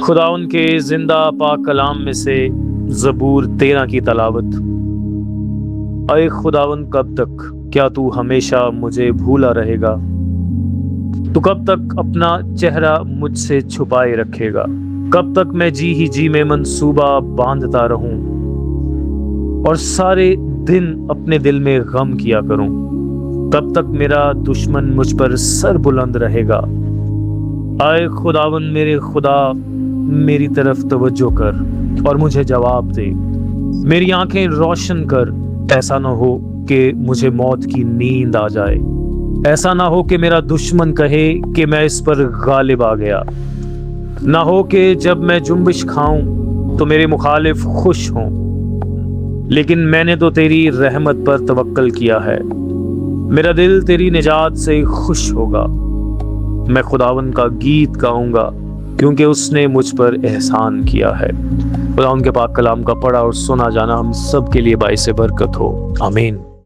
خداوند کے زندہ پاک کلام میں سے زبور 13 کی تلاوت۔ اے خداوند کب تک؟ کیا تو ہمیشہ مجھے بھولا رہے گا؟ تو کب تک اپنا چہرہ مجھ سے چھپائے رکھے گا؟ کب تک میں جی ہی جی میں منصوبہ باندھتا رہوں اور سارے دن اپنے دل میں غم کیا کروں؟ کب تک میرا دشمن مجھ پر سر بلند رہے گا؟ اے خداوند میرے خدا، میری طرف توجہ کر اور مجھے جواب دے۔ میری آنکھیں روشن کر، ایسا نہ ہو کہ مجھے موت کی نیند آ جائے، ایسا نہ ہو کہ میرا دشمن کہے کہ میں اس پر غالب آ گیا، نہ ہو کہ جب میں جنبش کھاؤں تو میرے مخالف خوش ہوں۔ لیکن میں نے تو تیری رحمت پر توکل کیا ہے، میرا دل تیری نجات سے خوش ہوگا۔ میں خداوند کا گیت گاؤں گا کیونکہ اس نے مجھ پر احسان کیا ہے۔ خداوند کے پاک کلام کا پڑھا اور سنا جانا ہم سب کے لیے باعث برکت ہو، آمین۔